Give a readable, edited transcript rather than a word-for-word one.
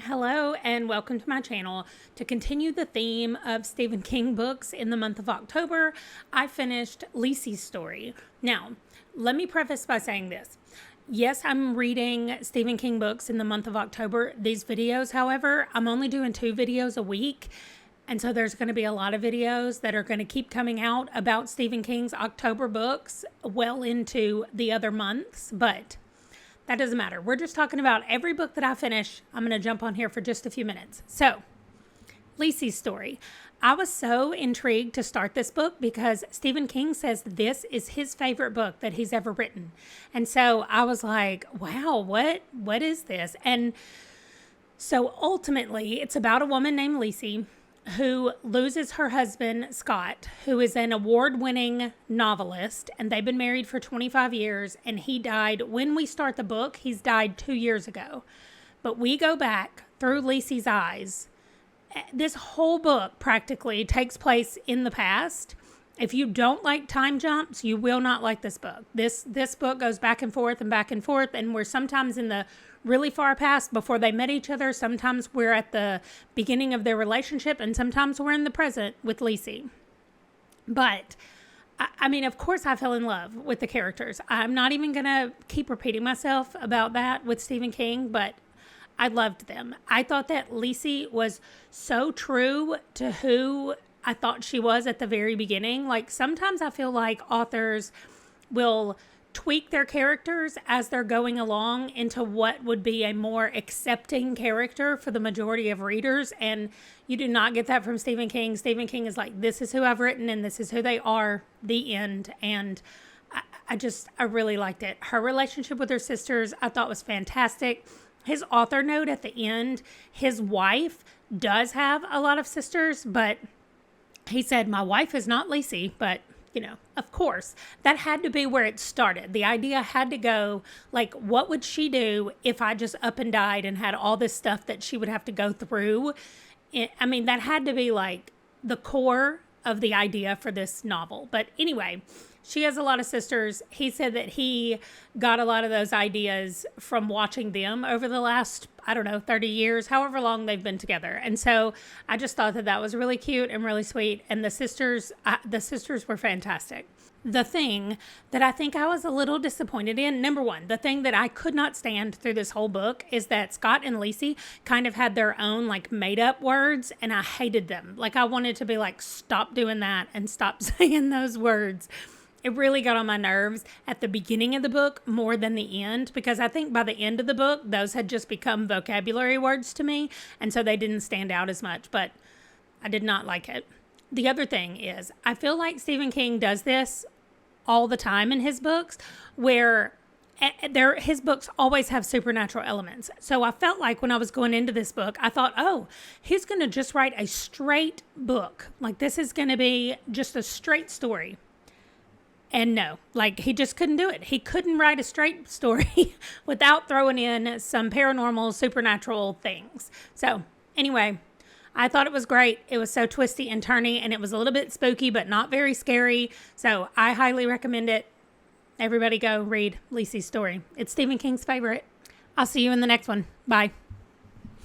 Hello and welcome to my channel. To continue the theme of Stephen King books in the month of October, I finished Lisey's story. Now, let me preface by saying this. Yes, I'm reading Stephen King books in the month of October. These videos, however, I'm only doing 2 videos a week. And so there's going to be a lot of videos that are going to keep coming out about Stephen King's October books well into the other months, but that doesn't matter. We're just talking about every book that I finish. I'm going to jump on here for just a few minutes. So, Lisey's story. I was so intrigued to start this book because Stephen King says this is his favorite book that he's ever written. And so I was like, wow, what is this? And so ultimately, it's about a woman named Lisey who loses her husband, Scott, who is an award-winning novelist, and they've been married for 25 years, and he died when we start the book. He's died 2 years ago. But we go back through Lisey's eyes. This whole book practically takes place in the past. If you don't like time jumps, you will not like this book. This book goes back and forth, and we're sometimes in the really far past before they met each other. Sometimes we're at the beginning of their relationship, and sometimes we're in the present with Lisey. But, I mean, of course I fell in love with the characters. I'm not even going to keep repeating myself about that with Stephen King, but I loved them. I thought that Lisey was so true to who I thought she was at the very beginning. Like, sometimes I feel like authors will tweak their characters as they're going along into what would be a more accepting character for the majority of readers. And you do not get that from Stephen King. Stephen King is like, this is who I've written and this is who they are, the end. And I really liked it. Her relationship with her sisters, I thought was fantastic. His author note at the end, his wife does have a lot of sisters, but he said, my wife is not Lisey, but you know, of course, that had to be where it started. The idea had to go, like, what would she do if I just up and died and had all this stuff that she would have to go through? I mean, that had to be, like, the core of the idea for this novel. But anyway, she has a lot of sisters. He said that he got a lot of those ideas from watching them over the last, 30 years, however long they've been together. And so I just thought that was really cute and really sweet. And the sisters were fantastic. The thing that I think I was a little disappointed in, number one, the thing that I could not stand through this whole book is that Scott and Lisey kind of had their own like made up words, and I hated them. Like, I wanted to be like, stop doing that and stop saying those words. It really got on my nerves at the beginning of the book more than the end, because I think by the end of the book, those had just become vocabulary words to me, and so they didn't stand out as much, but I did not like it. The other thing is, I feel like Stephen King does this all the time in his books, where his books always have supernatural elements. So I felt like when I was going into this book, I thought, oh, he's going to just write a straight book. Like, this is going to be just a straight story. And no, like, he just couldn't do it. He couldn't write a straight story without throwing in some paranormal, supernatural things. So anyway, I thought it was great. It was so twisty and turny, and it was a little bit spooky, but not very scary. So I highly recommend it. Everybody go read Lisey's story. It's Stephen King's favorite. I'll see you in the next one. Bye.